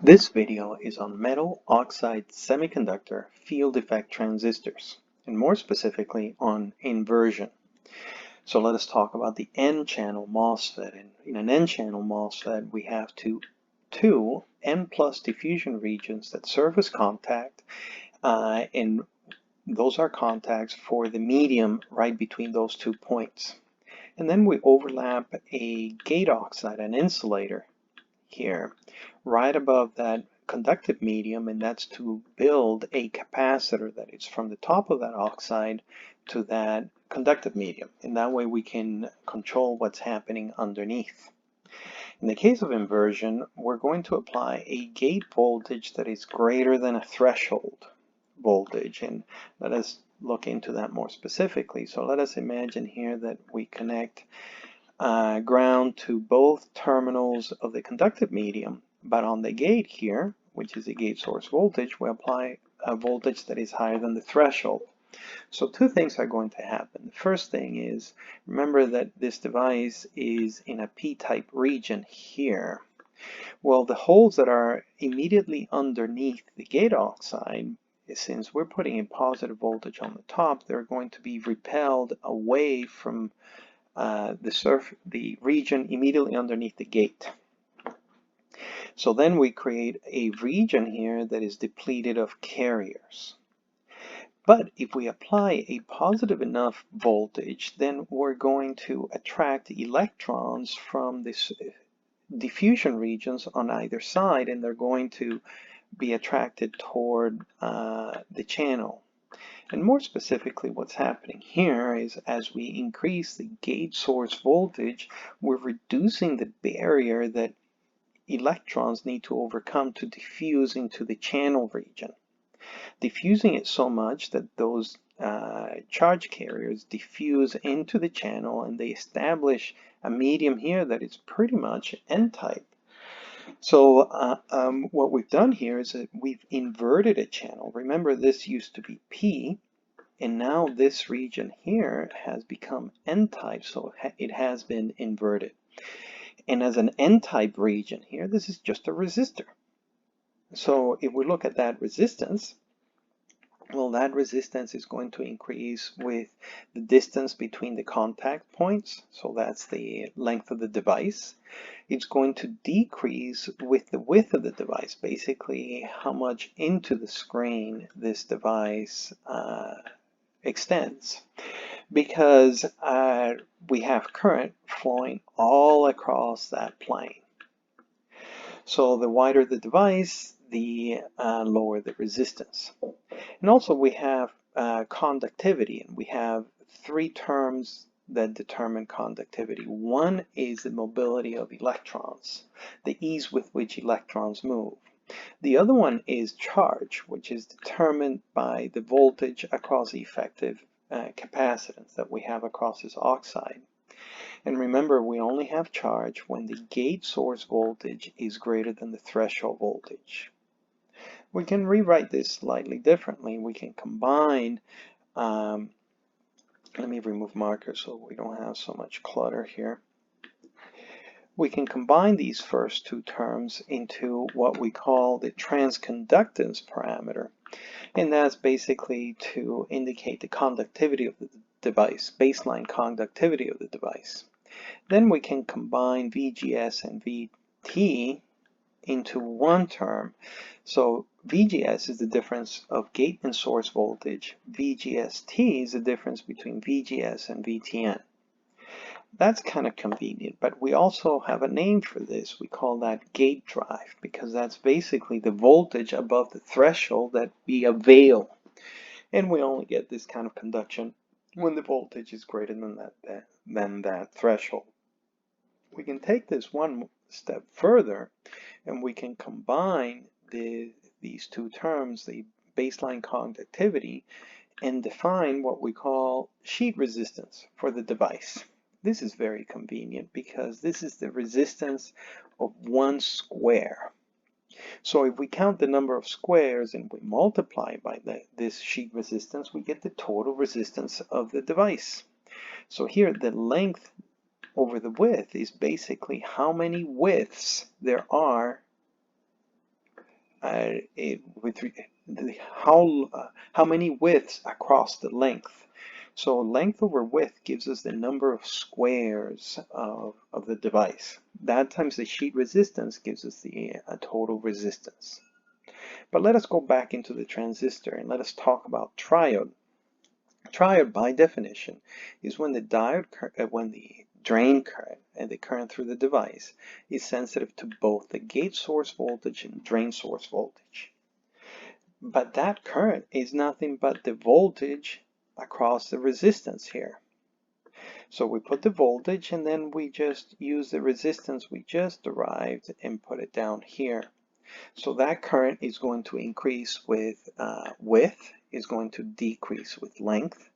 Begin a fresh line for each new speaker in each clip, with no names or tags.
This video is on metal-oxide-semiconductor field effect transistors, and more specifically on inversion. So let us talk about the N-channel Mosfet. And in an N-channel Mosfet, we have two N+ diffusion regions that serve as contact, and those are contacts for the medium right between those 2 points. And then we overlap a gate oxide, an insulator, here right above that conductive medium, and that's to build a capacitor that is from the top of that oxide to that conductive medium, and that way we can control what's happening underneath. In the case of inversion, we're going to apply a gate voltage that is greater than a threshold voltage, and let us look into that more specifically. So let us imagine here that we connect ground to both terminals of the conductive medium, but on the gate here, which is a gate source voltage, we apply a voltage that is higher than the threshold. So two things are going to happen. The first thing is, remember that this device is in a p-type region here. Well, the holes that are immediately underneath the gate oxide, since we're putting a positive voltage on the top, they're going to be repelled away from the region immediately underneath the gate. So then we create a region here that is depleted of carriers. But if we apply a positive enough voltage, then we're going to attract electrons from this diffusion regions on either side, and they're going to be attracted toward the channel. And more specifically, what's happening here is as we increase the gate source voltage, we're reducing the barrier that electrons need to overcome to diffuse into the channel region. Diffusing it so much that those charge carriers diffuse into the channel, and they establish a medium here that is pretty much N-type. So what we've done here is that we've inverted a channel. Remember, this used to be P, and now this region here has become N-type, so it has been inverted. And as an N-type region here, this is just a resistor. So if we look at that resistance, well, that resistance is going to increase with the distance between the contact points, so that's the length of the device. It's going to decrease with the width of the device, basically how much into the screen this device extends, because we have current flowing all across that plane. So the wider the device, the lower the resistance. And also we have conductivity, and we have three terms that determine conductivity. One is the mobility of electrons, the ease with which electrons move. The other one is charge, which is determined by the voltage across the effective capacitance that we have across this oxide. And remember, we only have charge when the gate source voltage is greater than the threshold voltage. We can rewrite this slightly differently. We can combine, let me remove markers so we don't have so much clutter here. We can combine these first two terms into what we call the transconductance parameter. And that's basically to indicate the conductivity of the device, baseline conductivity of the device. Then we can combine VGS and VT into one term. So VGS is the difference of gate and source voltage. VGST is the difference between VGS and VTN. That's kind of convenient, but we also have a name for this. We call that gate drive, because that's basically the voltage above the threshold that we avail. And we only get this kind of conduction when the voltage is greater than that threshold. We can take this one step further, and we can combine these two terms, the baseline conductivity, and define what we call sheet resistance for the device. This is very convenient because this is the resistance of one square. So if we count the number of squares and we multiply by this sheet resistance, we get the total resistance of the device. So here the length over the width is basically how many widths there are how many widths across the length. So length over width gives us the number of squares of the device. That times the sheet resistance gives us the total resistance. But let us go back into the transistor and let us talk about triode. Triode, by definition, is when the drain current and the current through the device is sensitive to both the gate source voltage and drain source voltage. But that current is nothing but the voltage across the resistance here. So we put the voltage and then we just use the resistance we just derived and put it down here. So that current is going to increase with width, is going to decrease with length,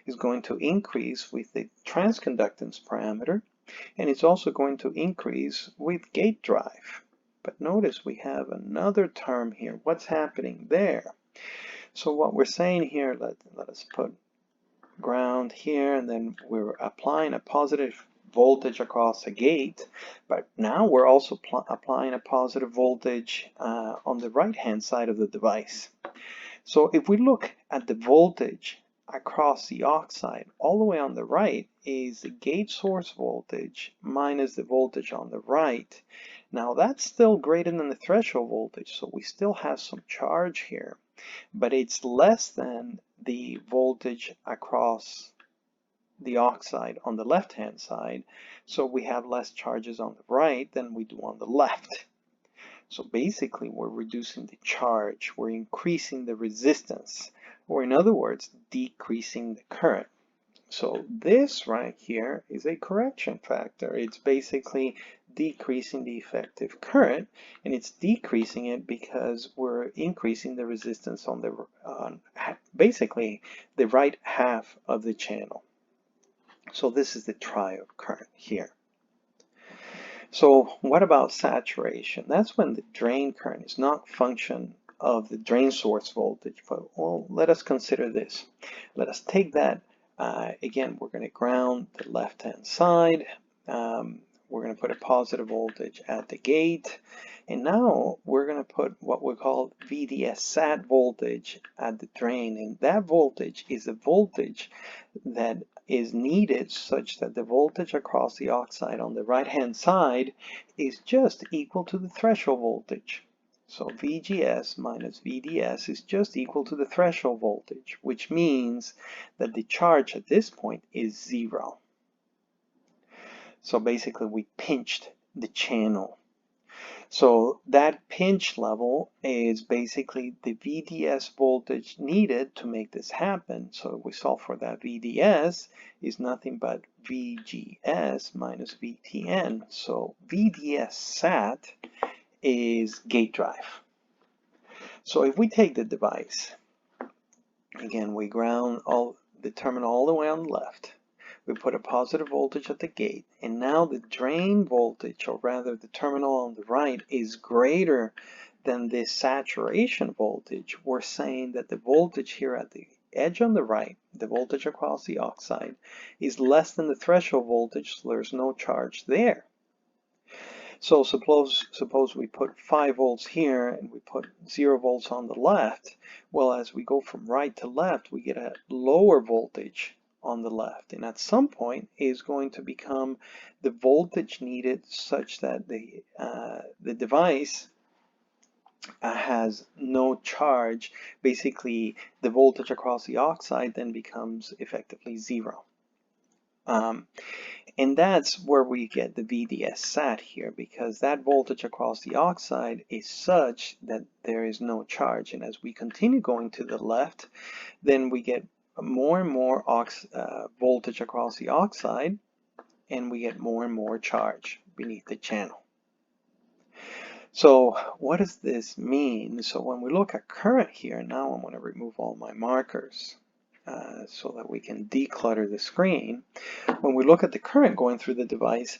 is going to increase with the transconductance parameter, and it's also going to increase with gate drive. But notice we have another term here. What's happening there? So what we're saying here, let us put ground here, and then we're applying a positive voltage across the gate, but now we're also applying a positive voltage on the right hand side of the device. So if we look at the voltage across the oxide, all the way on the right is the gate source voltage minus the voltage on the right. Now that's still greater than the threshold voltage, so we still have some charge here, but it's less than the voltage across the oxide on the left hand side, so we have less charges on the right than we do on the left. So basically we're reducing the charge, we're increasing the resistance, or in other words, decreasing the current. So this right here is a correction factor. It's basically decreasing the effective current, and it's decreasing it because we're increasing the resistance on the basically the right half of the channel. So this is the triode current here. So what about saturation? That's when the drain current is not a function of the drain source voltage. But well, let us consider this. Let us take that. Again, we're going to ground the left-hand side. We're going to put a positive voltage at the gate. And now we're going to put what we call VDS sat voltage at the drain. And that voltage is the voltage that is needed such that the voltage across the oxide on the right-hand side is just equal to the threshold voltage. So VGS minus VDS is just equal to the threshold voltage, which means that the charge at this point is 0. So basically we pinched the channel. So that pinch level is basically the VDS voltage needed to make this happen. So we solve for that. VDS is nothing but VGS minus VTN. So VDS sat is gate drive. So if we take the device, again, we ground the terminal all the way on the left. We put a positive voltage at the gate, and now the drain voltage, or rather the terminal on the right, is greater than the saturation voltage. We're saying that the voltage here at the edge on the right, the voltage across the oxide, is less than the threshold voltage, so there's no charge there. So suppose we put 5 volts here and we put 0 volts on the left. Well, as we go from right to left, we get a lower voltage on the left, and at some point is going to become the voltage needed such that the device has no charge. Basically, the voltage across the oxide then becomes effectively 0. And that's where we get the VDS sat here, because that voltage across the oxide is such that there is no charge. And as we continue going to the left, then we get more and more voltage across the oxide, and we get more and more charge beneath the channel. So what does this mean? So when we look at current here, now I'm going to remove all my markers so that we can declutter the screen. When we look at the current going through the device,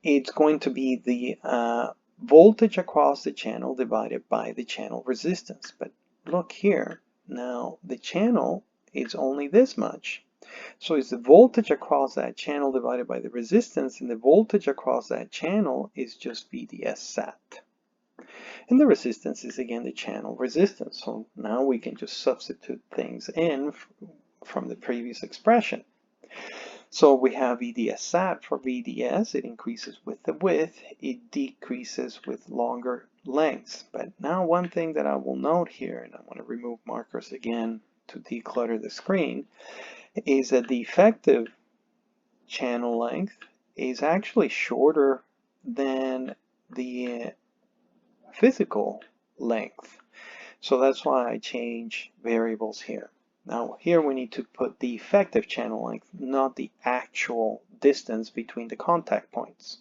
it's going to be the voltage across the channel divided by the channel resistance. But look here, now the channel is only this much. So it's the voltage across that channel divided by the resistance, and the voltage across that channel is just VDS sat. And the resistance is again the channel resistance. So now we can just substitute things in from the previous expression. So we have VDS sat for VDS. It increases with the width. It decreases with longer lengths. But now one thing that I will note here, and I want to remove markers again to declutter the screen, is that the effective channel length is actually shorter than the physical length. So that's why I change variables here. Now here we need to put the effective channel length, not the actual distance between the contact points.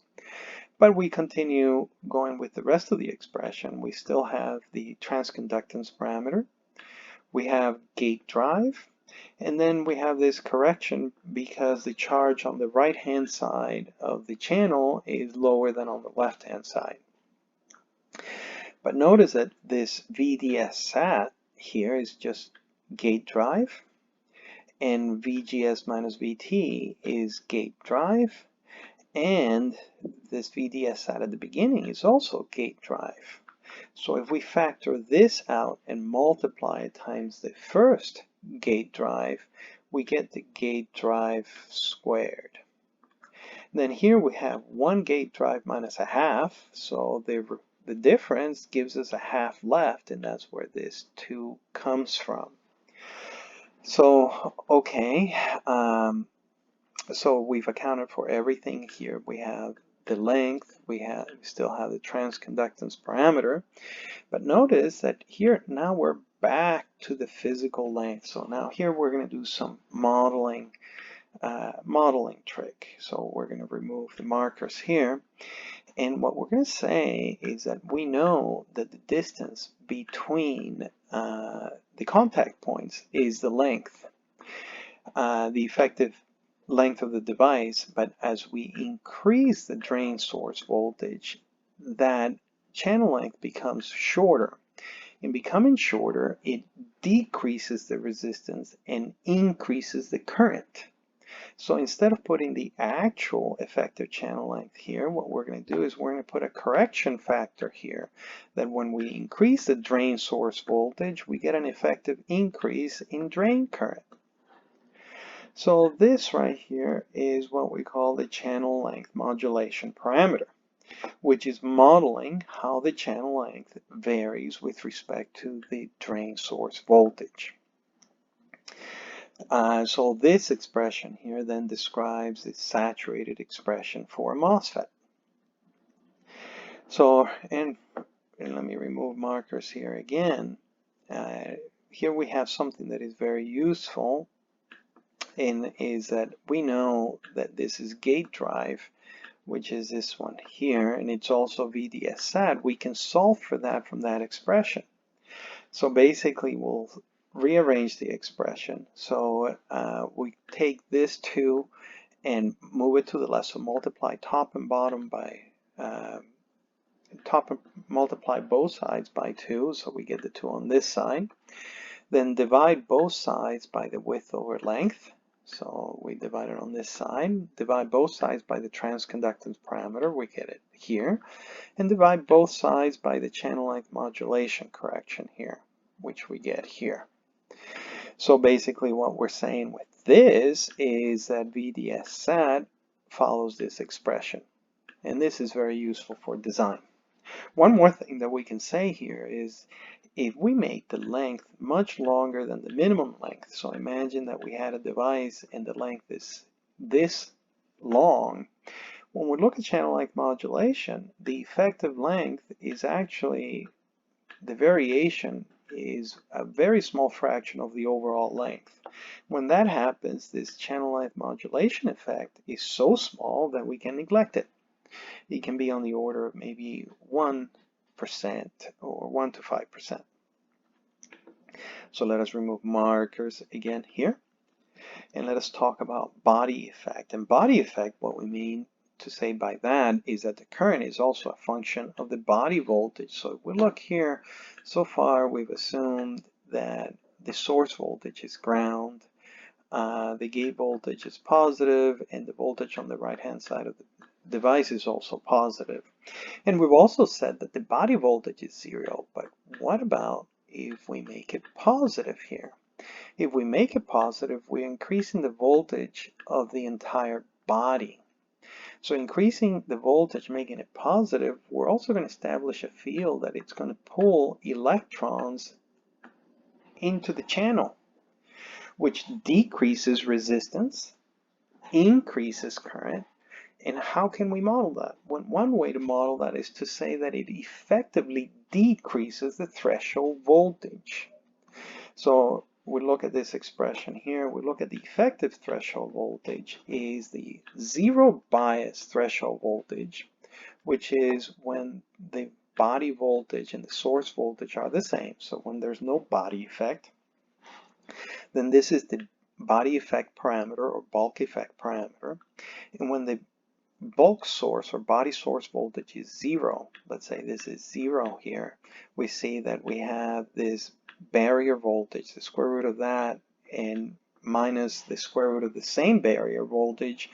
But we continue going with the rest of the expression. We still have the transconductance parameter. We have gate drive. And then we have this correction because the charge on the right-hand side of the channel is lower than on the left-hand side. But notice that this VDS sat here is just gate drive, and VGS minus VT is gate drive, and this VDS sat at the beginning is also gate drive. So if we factor this out and multiply it times the first gate drive, we get the gate drive squared. Then here we have one gate drive minus a half, so the difference gives us a half left, and that's where this 2 comes from. So, okay, so we've accounted for everything here. We have the length, we still have the transconductance parameter, but notice that here now we're back to the physical length. So now here we're going to do some modeling trick. So we're going to remove the markers here. And what we're going to say is that we know that the distance between the contact points is the length, the effective length of the device, but as we increase the drain source voltage, that channel length becomes shorter. In becoming shorter, it decreases the resistance and increases the current. So instead of putting the actual effective channel length here, what we're going to do is we're going to put a correction factor here, that when we increase the drain source voltage, we get an effective increase in drain current. So this right here is what we call the channel length modulation parameter, which is modeling how the channel length varies with respect to the drain source voltage. So this expression here then describes the saturated expression for a MOSFET. So, and let me remove markers here again. Here we have something that is very useful, and is that we know that this is gate drive, which is this one here, and it's also VDS sat. We can solve for that from that expression. So basically we'll rearrange the expression. So we take this 2 and move it to the left. So multiply top and bottom by multiply both sides by 2, so we get the 2 on this side. Then divide both sides by the width over length. So we divide it on this side. Divide both sides by the transconductance parameter. We get it here. And divide both sides by the channel length modulation correction here, which we get here. So basically what we're saying with this is that VDS sat follows this expression. And this is very useful for design. One more thing that we can say here is if we make the length much longer than the minimum length, so imagine that we had a device and the length is this long, when we look at channel length modulation, the effective length is actually, the variation is a very small fraction of the overall length. When that happens, this channel length modulation effect is so small that we can neglect it. It can be on the order of maybe 1% or 1 to 5%. So let us remove markers again here, and let us talk about body effect. And body effect, what we mean to say by that is that the current is also a function of the body voltage. So if we look here, so far we've assumed that the source voltage is ground, the gate voltage is positive, and the voltage on the right hand side of device is also positive. And we've also said that the body voltage is 0, but what about if we make it positive here? If we make it positive, we're increasing the voltage of the entire body. So increasing the voltage, making it positive, we're also going to establish a field that it's going to pull electrons into the channel, which decreases resistance, increases current. And how can we model that? One way to model that is to say that it effectively decreases the threshold voltage. So we look at this expression here, we look at the effective threshold voltage is the zero bias threshold voltage, which is when the body voltage and the source voltage are the same. So when there's no body effect, then this is the body effect parameter or bulk effect parameter. And when the bulk source or body source voltage is 0, let's say this is 0 here, we see that we have this barrier voltage, the square root of that, and minus the square root of the same barrier voltage,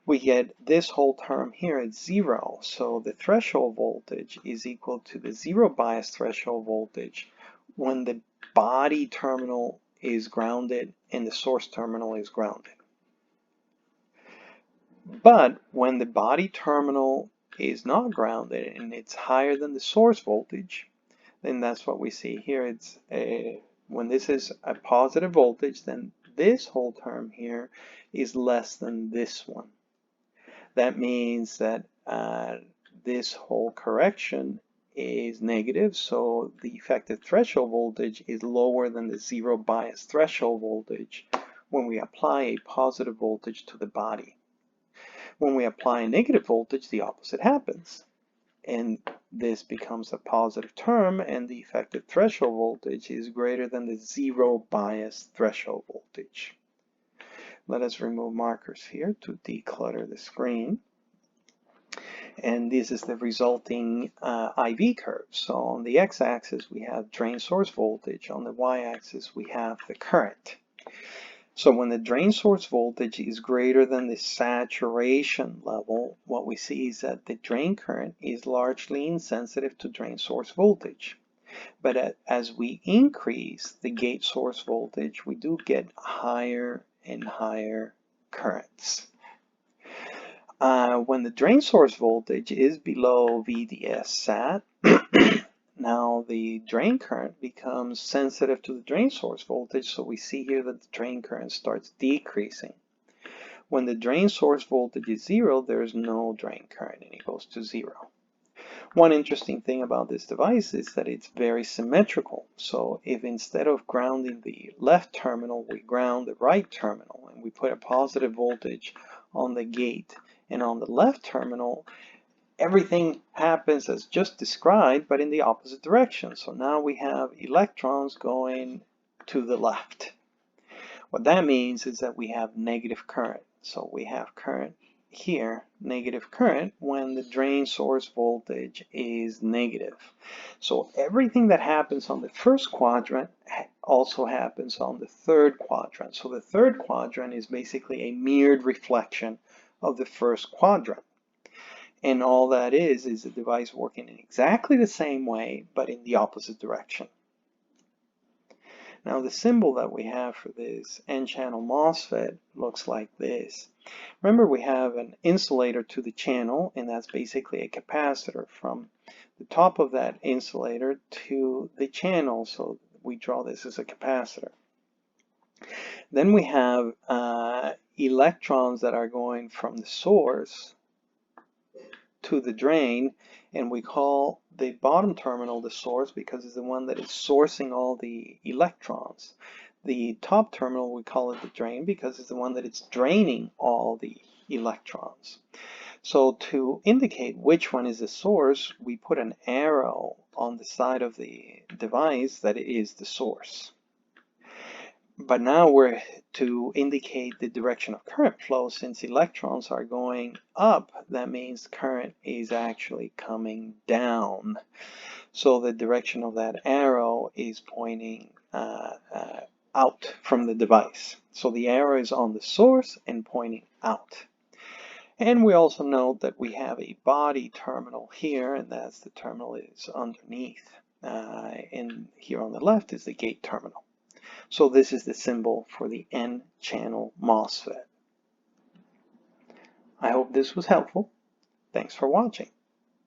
we get this whole term here at 0. So the threshold voltage is equal to the zero bias threshold voltage when the body terminal is grounded and the source terminal is grounded. But when the body terminal is not grounded and it's higher than the source voltage, then that's what we see here. It's when this is a positive voltage, then this whole term here is less than this one. That means that this whole correction is negative, so the effective threshold voltage is lower than the zero bias threshold voltage when we apply a positive voltage to the body. When we apply a negative voltage, the opposite happens. And this becomes a positive term, and the effective threshold voltage is greater than the zero bias threshold voltage. Let us remove markers here to declutter the screen. And this is the resulting IV curve. So on the x-axis, we have drain source voltage. On the y-axis, we have the current. So when the drain source voltage is greater than the saturation level, what we see is that the drain current is largely insensitive to drain source voltage. But as we increase the gate source voltage, we do get higher and higher currents. When the drain source voltage is below VDS sat, now the drain current becomes sensitive to the drain source voltage, so we see here that the drain current starts decreasing. When the drain source voltage is 0, there is no drain current and it goes to 0. One interesting thing about this device is that it's very symmetrical. So if instead of grounding the left terminal, we ground the right terminal and we put a positive voltage on the gate and on the left terminal, everything happens as just described, but in the opposite direction. So now we have electrons going to the left. What that means is that we have negative current. So we have current here, negative current, when the drain source voltage is negative. So everything that happens on the first quadrant also happens on the third quadrant. So the third quadrant is basically a mirrored reflection of the first quadrant. And all that is a device working in exactly the same way, but in the opposite direction. Now the symbol that we have for this N-channel MOSFET looks like this. Remember, we have an insulator to the channel, and that's basically a capacitor from the top of that insulator to the channel. So we draw this as a capacitor. Then we have electrons that are going from the source to the drain, and we call the bottom terminal the source because it's the one that is sourcing all the electrons. The top terminal, we call it the drain because it's the one that is draining all the electrons. So to indicate which one is the source, we put an arrow on the side of the device that is the source. But now we're to indicate the direction of current flow. Since electrons are going up, that means current is actually coming down. So the direction of that arrow is pointing out from the device. So the arrow is on the source and pointing out. And we also know that we have a body terminal here, and that's the terminal is underneath. And here on the left is the gate terminal. So this is the symbol for the N-channel MOSFET. I hope this was helpful. Thanks for watching.